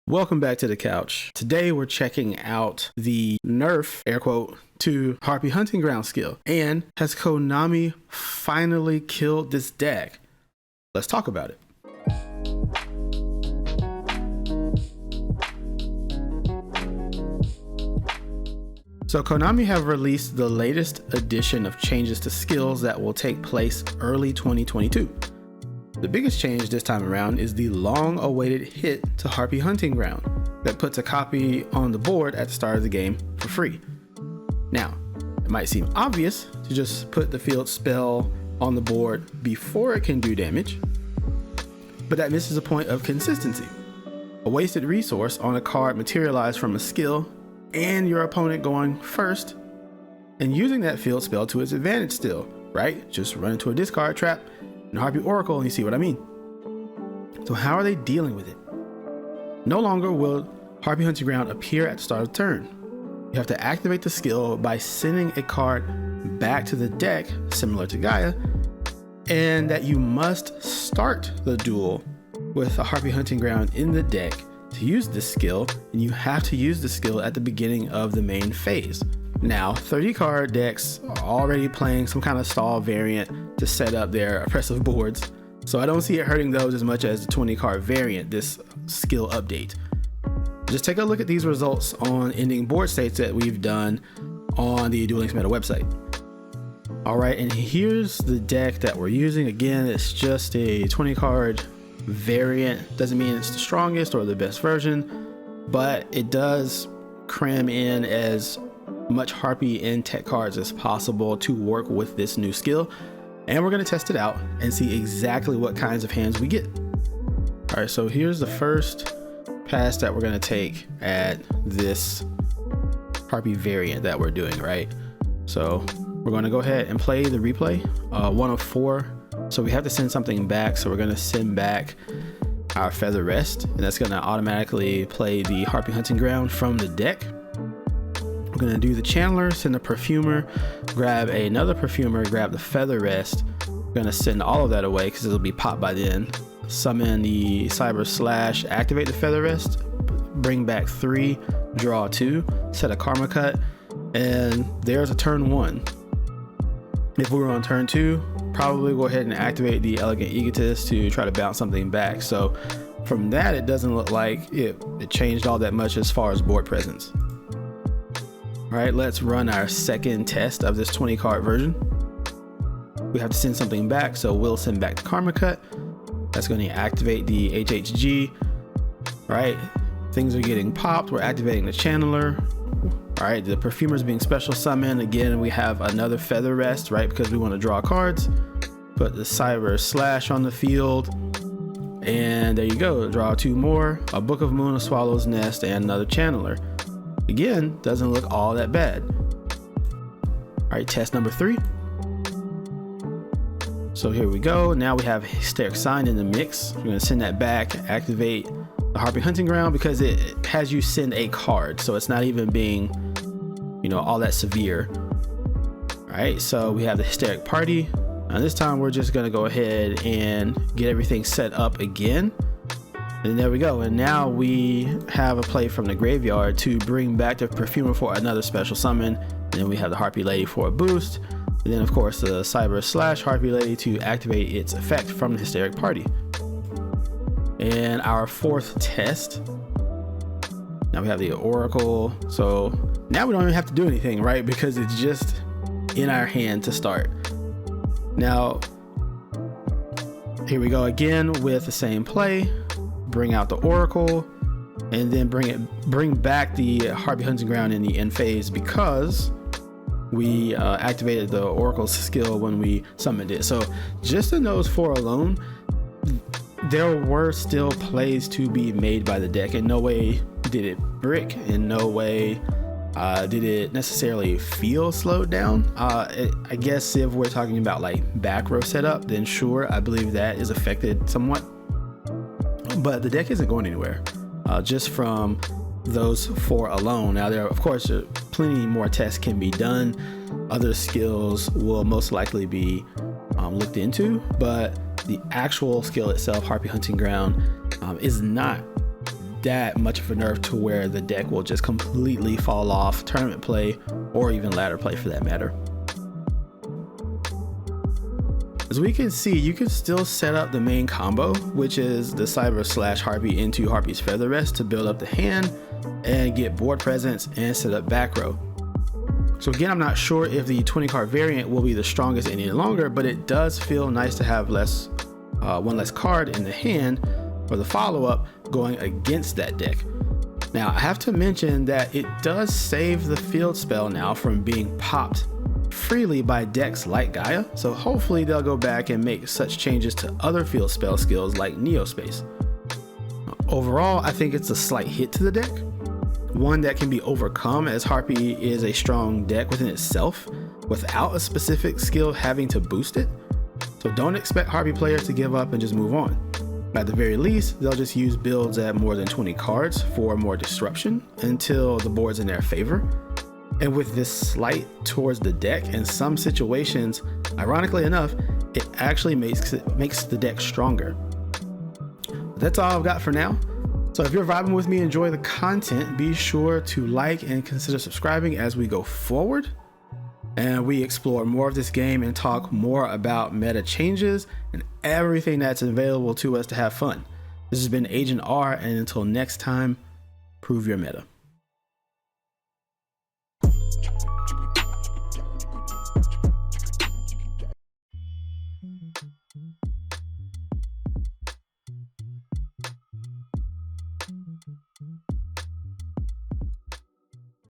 Welcome back to the couch. Today we're checking out the nerf, air quote, to Harpie Hunting Ground skill. And has Konami finally killed this deck? Let's talk about it. So Konami have released the latest edition of changes to skills that will take place early 2022. The biggest change this time around is the long-awaited hit to Harpie Hunting Ground that puts a copy on the board at the start of the game for free. Now, it might seem obvious to just put the field spell on the board before it can do damage, but that misses a point of consistency. A wasted resource on a card materialized from a skill and your opponent going first and using that field spell to its advantage still, right? Just run into a discard trap and Harpie Oracle, and you see what I mean. So how are they dealing with it? No longer will Harpie Hunting Ground appear at the start of the turn. You have to activate the skill by sending a card back to the deck, similar to Gaia, and that you must start the duel with a Harpie Hunting Ground in the deck to use this skill, and you have to use the skill at the beginning of the main phase. Now, 30 card decks are already playing some kind of stall variant to set up their oppressive boards, so I don't see it hurting those as much as the 20 card variant, this skill update. Just take a look at these results on ending board states that we've done on the duellinks meta website. All right, and here's the deck that we're using. Again, it's just a 20 card variant. Doesn't mean it's the strongest or the best version, but it does cram in as much Harpie and tech cards as possible to work with this new skill, and we're going to test it out and see exactly what kinds of hands we get. All right, so here's the first pass that we're going to take at this Harpie variant that we're doing, right? So we're going to go ahead and play the replay, 1 of 4. So we have to send something back, so we're going to send back our Feather Rest, and that's going to automatically play the Harpie Hunting Ground from the deck. We're going to do the Channeler, send a Perfumer, grab another Perfumer, grab the Feather Rest. We're going to send all of that away because it'll be popped by then. Summon the Cyber Slash, activate the Feather Rest, bring back 3, draw 2, set a Karma Cut, and there's a turn 1. If we were on turn 2, probably go ahead and activate the Elegant Egotist to try to bounce something back. So from that, it doesn't look like it changed all that much as far as board presence. All right, let's run our second test of this 20 card version. We have to send something back, so we'll send back the Karma Cut. That's going to activate the HHG. All right, things are getting popped. We're activating the Channeler. All right, the Perfumer's being special summoned. Again, we have another Feather Rest, right? Because we want to draw cards. Put the Cyber Slash on the field. And there you go, draw 2 more. A Book of Moon, a Swallow's Nest, and another Channeler. Again, doesn't look all that bad. All right, test number 3. So here we go. Now we have Hysteric Sign in the mix. We're going to send that back, activate the Harpie Hunting Ground because it has you send a card. So it's not even being, all that severe. All right, so we have the Hysteric Party. Now this time we're just going to go ahead and get everything set up again. And there we go. And now we have a play from the graveyard to bring back the Perfumer for another special summon. And then we have the Harpie Lady for a boost. And then of course the Cyber Slash Harpie Lady to activate its effect from the Hysteric Party. And our 4th test. Now we have the Oracle. So now we don't even have to do anything, right? Because it's just in our hand to start. Now, here we go again with the same play. Bring out the Oracle, and then bring back the Harpie Hunting Ground in the end phase because we activated the Oracle's skill when we summoned it. So just in those 4 alone, there were still plays to be made by the deck. In no way did it brick. In no way did it necessarily feel slowed down. I guess if we're talking about like back row setup, then sure, I believe that is affected somewhat. But the deck isn't going anywhere, just from those 4 alone. Now there, of course, plenty more tests can be done. Other skills will most likely be looked into, but the actual skill itself, Harpie Hunting Ground, is not that much of a nerf to where the deck will just completely fall off tournament play or even ladder play for that matter. As we can see, you can still set up the main combo, which is the Cyber/Harpie into Harpie's Feather Rest to build up the hand and get board presence and set up back row. So again, I'm not sure if the 20 card variant will be the strongest any longer, but it does feel nice to have one less card in the hand for the follow-up going against that deck. Now, I have to mention that it does save the field spell now from being popped freely by decks like Gaia, so hopefully they'll go back and make such changes to other field spell skills like Neospace. Overall, I think it's a slight hit to the deck, one that can be overcome as Harpie is a strong deck within itself without a specific skill having to boost it. So don't expect Harpie players to give up and just move on. At the very least, they'll just use builds at more than 20 cards for more disruption until the board's in their favor. And with this slight towards the deck, in some situations, ironically enough, it actually makes the deck stronger. That's all I've got for now. So if you're vibing with me, enjoy the content, be sure to like and consider subscribing as we go forward and we explore more of this game and talk more about meta changes and everything that's available to us to have fun. This has been AgentR, and until next time, prove your meta.